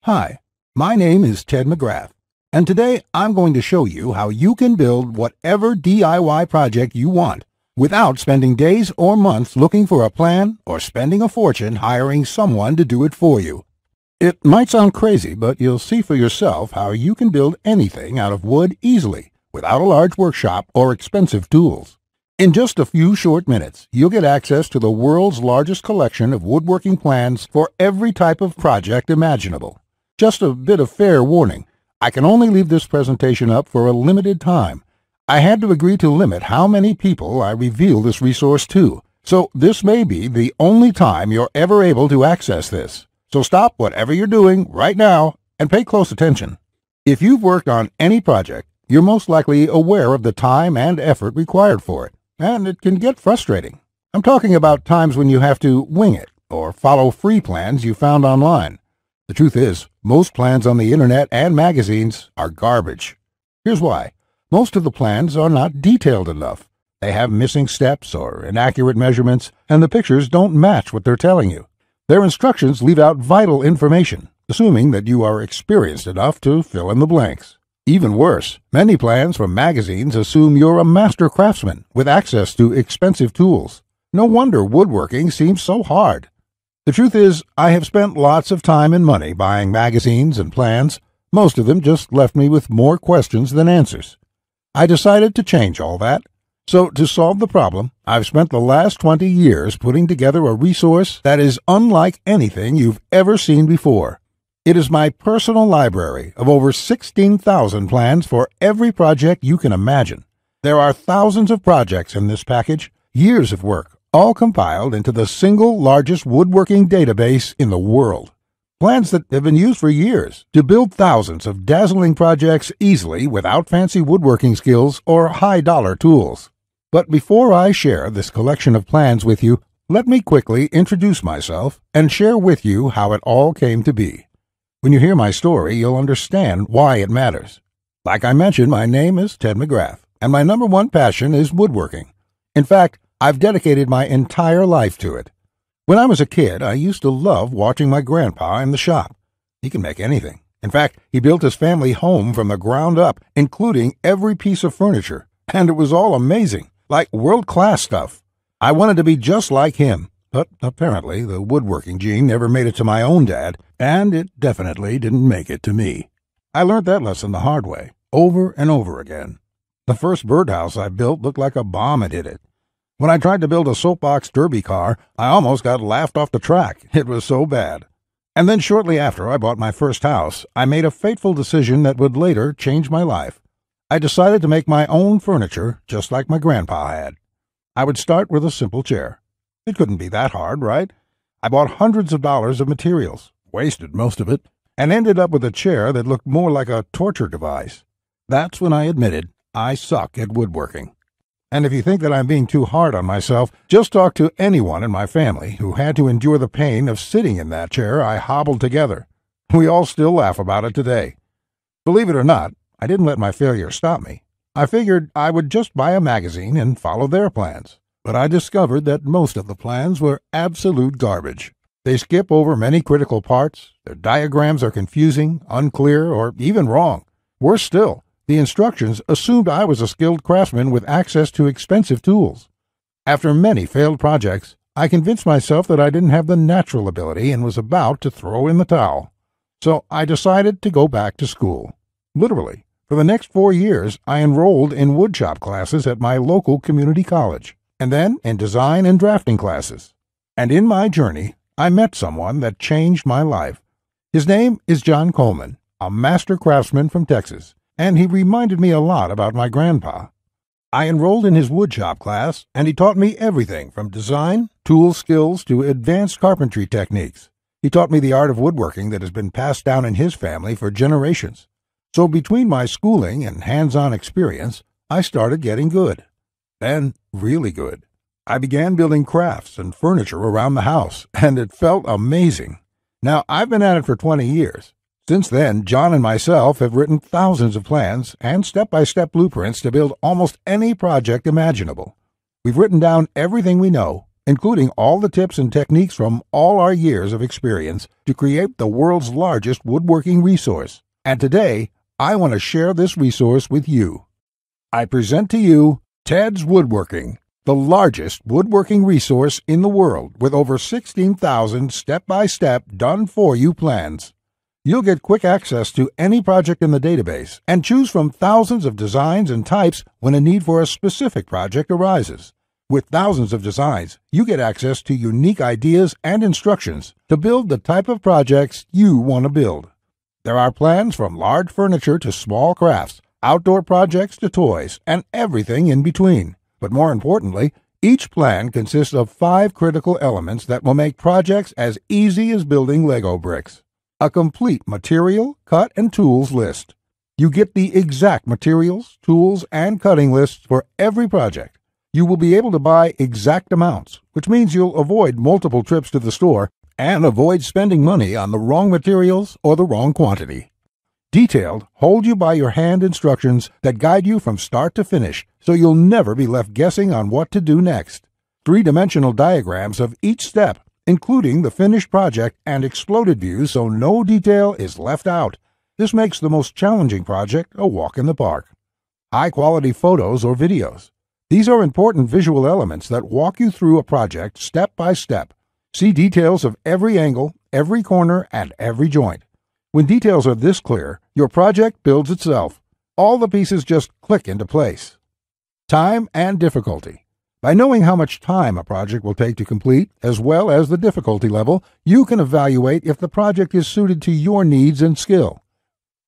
Hi, my name is Ted McGrath, and today I'm going to show you how you can build whatever DIY project you want without spending days or months looking for a plan or spending a fortune hiring someone to do it for you. It might sound crazy, but you'll see for yourself how you can build anything out of wood easily without a large workshop or expensive tools. In just a few short minutes, you'll get access to the world's largest collection of woodworking plans for every type of project imaginable. Just a bit of fair warning, I can only leave this presentation up for a limited time. I had to agree to limit how many people I reveal this resource to, so this may be the only time you're ever able to access this. So stop whatever you're doing right now and pay close attention. If you've worked on any project, you're most likely aware of the time and effort required for it, and it can get frustrating. I'm talking about times when you have to wing it or follow free plans you found online. The truth is, most plans on the internet and magazines are garbage. Here's why. Most of the plans are not detailed enough. They have missing steps or inaccurate measurements, and the pictures don't match what they're telling you. Their instructions leave out vital information, assuming that you are experienced enough to fill in the blanks. Even worse, many plans from magazines assume you're a master craftsman with access to expensive tools. No wonder woodworking seems so hard. The truth is, I have spent lots of time and money buying magazines and plans. Most of them just left me with more questions than answers. I decided to change all that. So to solve the problem, I've spent the last 20 years putting together a resource that is unlike anything you've ever seen before. It is my personal library of over 16,000 plans for every project you can imagine. There are thousands of projects in this package, years of work, all compiled into the single largest woodworking database in the world. Plans that have been used for years to build thousands of dazzling projects easily without fancy woodworking skills or high-dollar tools. But before I share this collection of plans with you, let me quickly introduce myself and share with you how it all came to be. When you hear my story, you'll understand why it matters. Like I mentioned, my name is Ted McGrath, and my number one passion is woodworking. In fact, I've dedicated my entire life to it. When I was a kid, I used to love watching my grandpa in the shop. He can make anything. In fact, he built his family home from the ground up, including every piece of furniture, and it was all amazing, like world-class stuff. I wanted to be just like him, but apparently the woodworking gene never made it to my own dad, and it definitely didn't make it to me. I learned that lesson the hard way, over and over again. The first birdhouse I built looked like a bomb had hit it. When I tried to build a soapbox derby car, I almost got laughed off the track. It was so bad. And then shortly after I bought my first house, I made a fateful decision that would later change my life. I decided to make my own furniture just like my grandpa had. I would start with a simple chair. It couldn't be that hard, right? I bought hundreds of dollars of materials, wasted most of it, and ended up with a chair that looked more like a torture device. That's when I admitted I suck at woodworking. And if you think that I'm being too hard on myself, just talk to anyone in my family who had to endure the pain of sitting in that chair I hobbled together. We all still laugh about it today. Believe it or not, I didn't let my failure stop me. I figured I would just buy a magazine and follow their plans. But I discovered that most of the plans were absolute garbage. They skip over many critical parts, their diagrams are confusing, unclear, or even wrong. Worse still, the instructions assumed I was a skilled craftsman with access to expensive tools. After many failed projects, I convinced myself that I didn't have the natural ability and was about to throw in the towel. So I decided to go back to school. Literally, for the next 4 years, I enrolled in woodshop classes at my local community college, and then in design and drafting classes. And in my journey, I met someone that changed my life. His name is John Coleman, a master craftsman from Texas, and he reminded me a lot about my grandpa. I enrolled in his woodshop class, and he taught me everything from design, tool skills, to advanced carpentry techniques. He taught me the art of woodworking that has been passed down in his family for generations. So between my schooling and hands-on experience, I started getting good. Then, really good. I began building crafts and furniture around the house, and it felt amazing. Now, I've been at it for 20 years. Since then, John and myself have written thousands of plans and step-by-step blueprints to build almost any project imaginable. We've written down everything we know, including all the tips and techniques from all our years of experience to create the world's largest woodworking resource. And today, I want to share this resource with you. I present to you Teds Woodworking, the largest woodworking resource in the world with over 16,000 step-by-step done-for-you plans. You'll get quick access to any project in the database and choose from thousands of designs and types when a need for a specific project arises. With thousands of designs, you get access to unique ideas and instructions to build the type of projects you want to build. There are plans from large furniture to small crafts, outdoor projects to toys, and everything in between. But more importantly, each plan consists of 5 critical elements that will make projects as easy as building Lego bricks. A complete material, cut, and tools list. You get the exact materials, tools, and cutting lists for every project. You will be able to buy exact amounts, which means you'll avoid multiple trips to the store and avoid spending money on the wrong materials or the wrong quantity. Detailed, hold-you-by-your-hand instructions that guide you from start to finish, so you'll never be left guessing on what to do next. 3-dimensional diagrams of each step, including the finished project and exploded views so no detail is left out. This makes the most challenging project a walk in the park. High-quality photos or videos. These are important visual elements that walk you through a project step by step. See details of every angle, every corner, and every joint. When details are this clear, your project builds itself. All the pieces just click into place. Time and difficulty. By knowing how much time a project will take to complete, as well as the difficulty level, you can evaluate if the project is suited to your needs and skill.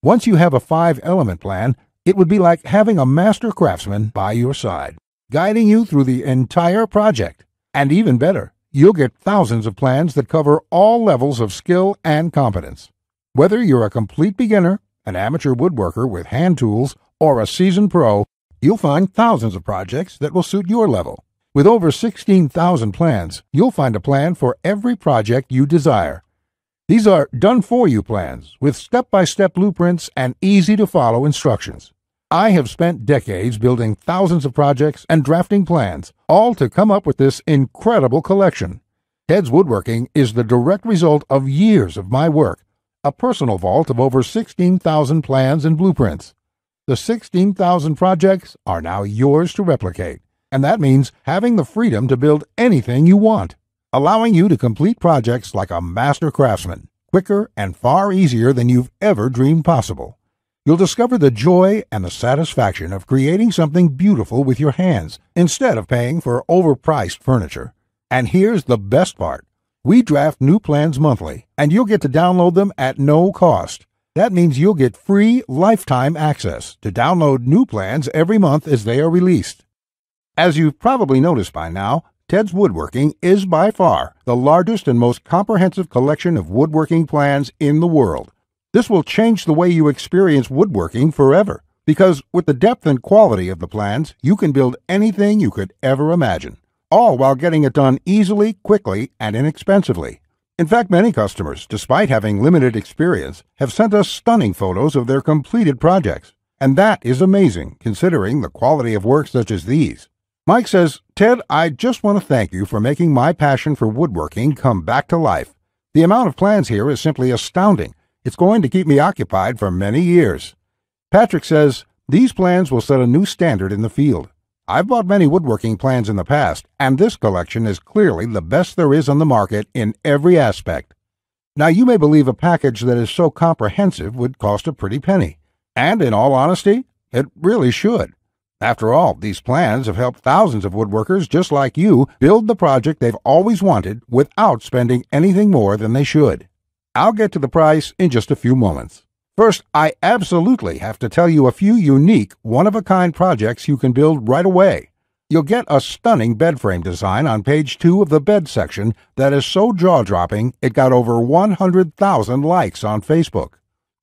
Once you have a 5-element plan, it would be like having a master craftsman by your side, guiding you through the entire project. And even better, you'll get thousands of plans that cover all levels of skill and competence. Whether you're a complete beginner, an amateur woodworker with hand tools, or a seasoned pro, you'll find thousands of projects that will suit your level. With over 16,000 plans, you'll find a plan for every project you desire. These are done-for-you plans with step-by-step blueprints and easy-to-follow instructions. I have spent decades building thousands of projects and drafting plans, all to come up with this incredible collection. Teds Woodworking is the direct result of years of my work, a personal vault of over 16,000 plans and blueprints. The 16,000 projects are now yours to replicate, and that means having the freedom to build anything you want, allowing you to complete projects like a master craftsman, quicker and far easier than you've ever dreamed possible. You'll discover the joy and the satisfaction of creating something beautiful with your hands instead of paying for overpriced furniture. And here's the best part. We draft new plans monthly, and you'll get to download them at no cost. That means you'll get free lifetime access to download new plans every month as they are released. As you've probably noticed by now, Teds Woodworking is by far the largest and most comprehensive collection of woodworking plans in the world. This will change the way you experience woodworking forever, because with the depth and quality of the plans, you can build anything you could ever imagine, all while getting it done easily, quickly, and inexpensively. In fact, many customers, despite having limited experience, have sent us stunning photos of their completed projects. And that is amazing, considering the quality of work such as these. Mike says, "Ted, I just want to thank you for making my passion for woodworking come back to life. The amount of plans here is simply astounding. It's going to keep me occupied for many years." Patrick says, "These plans will set a new standard in the field. I've bought many woodworking plans in the past, and this collection is clearly the best there is on the market in every aspect." Now, you may believe a package that is so comprehensive would cost a pretty penny. And in all honesty, it really should. After all, these plans have helped thousands of woodworkers just like you build the project they've always wanted without spending anything more than they should. I'll get to the price in just a few moments. First, I absolutely have to tell you a few unique, one-of-a-kind projects you can build right away. You'll get a stunning bed frame design on page 2 of the bed section that is so jaw-dropping it got over 100,000 likes on Facebook.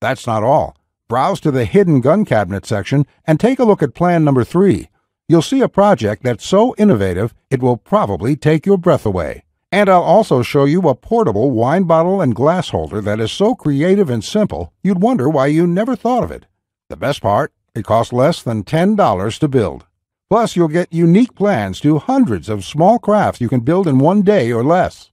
That's not all. Browse to the hidden gun cabinet section and take a look at plan number 3. You'll see a project that's so innovative it will probably take your breath away. And I'll also show you a portable wine bottle and glass holder that is so creative and simple, you'd wonder why you never thought of it. The best part, it costs less than $10 to build. Plus, you'll get unique plans to hundreds of small crafts you can build in one day or less.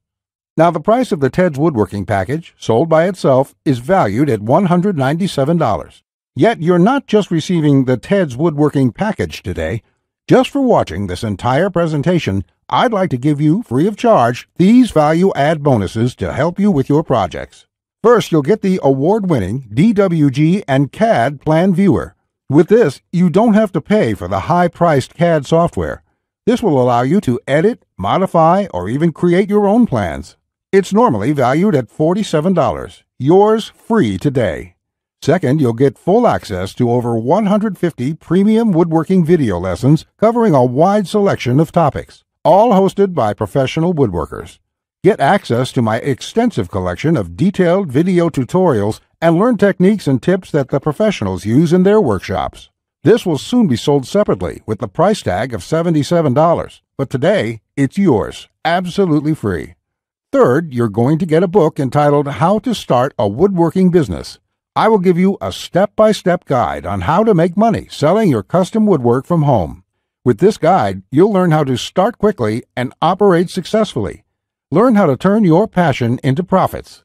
Now, the price of the Teds Woodworking package, sold by itself, is valued at $197. Yet, you're not just receiving the Teds Woodworking package today. Just for watching this entire presentation, I'd like to give you, free of charge, these value-add bonuses to help you with your projects. First, you'll get the award-winning DWG and CAD Plan Viewer. With this, you don't have to pay for the high-priced CAD software. This will allow you to edit, modify, or even create your own plans. It's normally valued at $47. Yours free today. Second, you'll get full access to over 150 premium woodworking video lessons covering a wide selection of topics, all hosted by professional woodworkers. Get access to my extensive collection of detailed video tutorials and learn techniques and tips that the professionals use in their workshops. This will soon be sold separately with the price tag of $77, but today it's yours, absolutely free. Third, you're going to get a book entitled How to Start a Woodworking Business. I will give you a step-by-step guide on how to make money selling your custom woodwork from home. With this guide, you'll learn how to start quickly and operate successfully. Learn how to turn your passion into profits.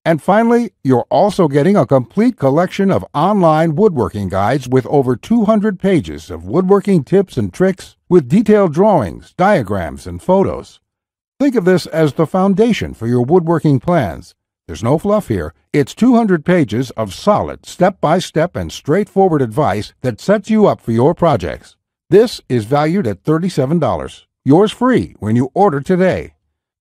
And finally, you're also getting a complete collection of online woodworking guides with over 200 pages of woodworking tips and tricks with detailed drawings, diagrams, and photos. Think of this as the foundation for your woodworking plans. There's no fluff here. It's 200 pages of solid, step-by-step and straightforward advice that sets you up for your projects. This is valued at $37. Yours free when you order today.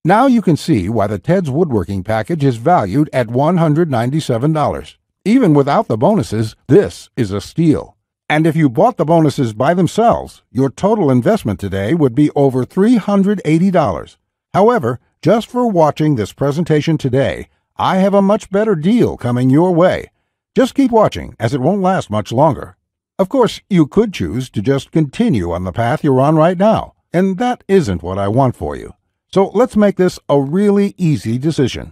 Now you can see why the Teds Woodworking package is valued at $197. Even without the bonuses, this is a steal. And if you bought the bonuses by themselves, your total investment today would be over $380. However, just for watching this presentation today, I have a much better deal coming your way. Just keep watching, as it won't last much longer. Of course, you could choose to just continue on the path you're on right now, and that isn't what I want for you. So let's make this a really easy decision.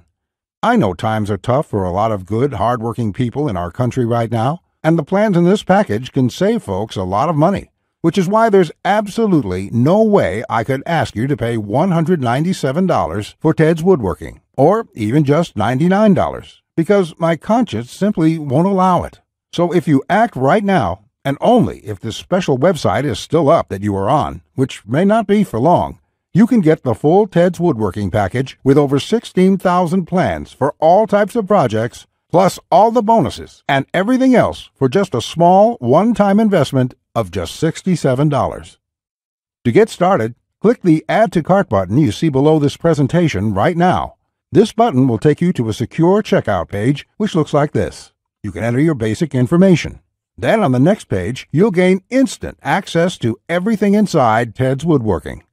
I know times are tough for a lot of good, hard-working people in our country right now, and the plans in this package can save folks a lot of money, which is why there's absolutely no way I could ask you to pay $197 for Teds Woodworking, or even just $99, because my conscience simply won't allow it. So if you act right now, and only if this special website is still up that you are on, which may not be for long, you can get the full Teds Woodworking package with over 16,000 plans for all types of projects, plus all the bonuses and everything else for just a small one-time investment of just $67. To get started, click the Add to Cart button you see below this presentation right now. This button will take you to a secure checkout page, which looks like this. You can enter your basic information. Then on the next page, you'll gain instant access to everything inside Teds Woodworking.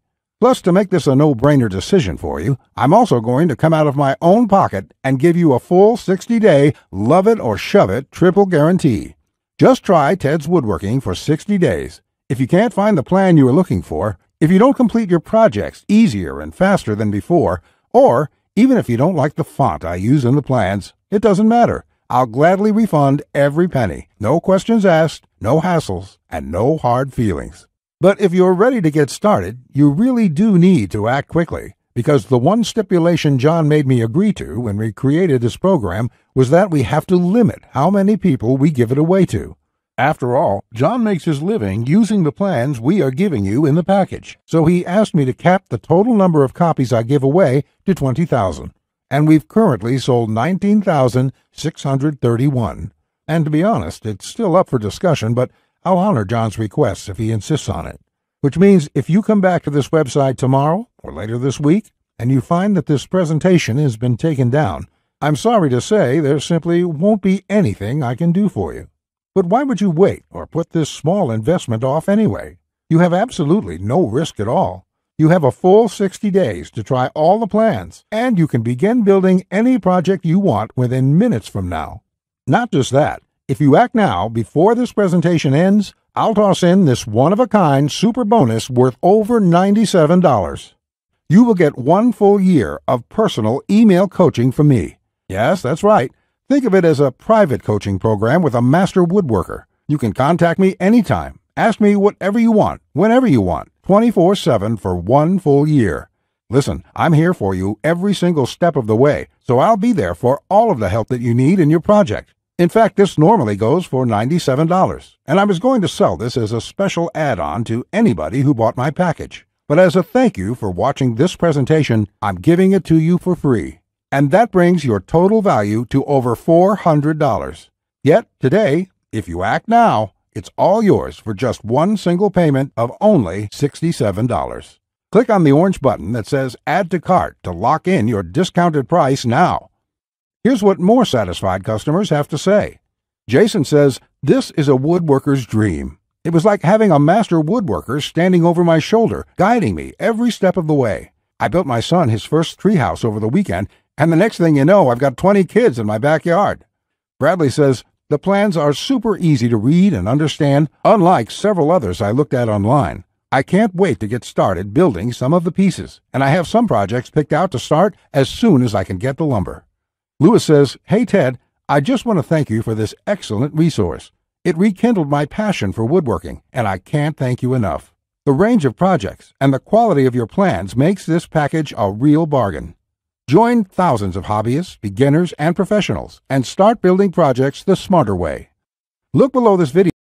Plus, to make this a no-brainer decision for you, I'm also going to come out of my own pocket and give you a full 60-day love it or shove it triple guarantee. Just try Teds Woodworking for 60 days. If you can't find the plan you are looking for, if you don't complete your projects easier and faster than before, or even if you don't like the font I use in the plans, it doesn't matter. I'll gladly refund every penny. No questions asked, no hassles, and no hard feelings. But if you're ready to get started, you really do need to act quickly, because the one stipulation John made me agree to when we created this program was that we have to limit how many people we give it away to. After all, John makes his living using the plans we are giving you in the package, so he asked me to cap the total number of copies I give away to 20,000. And we've currently sold 19,631. And to be honest, it's still up for discussion, but I'll honor John's request if he insists on it. Which means if you come back to this website tomorrow or later this week, and you find that this presentation has been taken down, I'm sorry to say there simply won't be anything I can do for you. But why would you wait or put this small investment off anyway? You have absolutely no risk at all. You have a full 60 days to try all the plans, and you can begin building any project you want within minutes from now. Not just that, if you act now before this presentation ends, I'll toss in this one-of-a-kind super bonus worth over $97. You will get 1 full year of personal email coaching from me. Yes, that's right. Think of it as a private coaching program with a master woodworker. You can contact me anytime, Ask me whatever you want, whenever you want, 24/7 for 1 full year. Listen, I'm here for you every single step of the way, so I'll be there for all of the help that you need in your project. In fact, this normally goes for $97, and I was going to sell this as a special add-on to anybody who bought my package. But as a thank you for watching this presentation, I'm giving it to you for free. And that brings your total value to over $400. Yet, today, if you act now, it's all yours for just one single payment of only $67. Click on the orange button that says Add to Cart to lock in your discounted price now. Here's what more satisfied customers have to say. Jason says, "This is a woodworker's dream. It was like having a master woodworker standing over my shoulder, guiding me every step of the way. I built my son his first treehouse over the weekend, and the next thing you know, I've got 20 kids in my backyard." Bradley says, "The plans are super easy to read and understand, unlike several others I looked at online. I can't wait to get started building some of the pieces, and I have some projects picked out to start as soon as I can get the lumber." Lewis says, "Hey Ted, I just want to thank you for this excellent resource. It rekindled my passion for woodworking, and I can't thank you enough. The range of projects and the quality of your plans makes this package a real bargain. Join thousands of hobbyists, beginners, and professionals, and start building projects the smarter way." Look below this video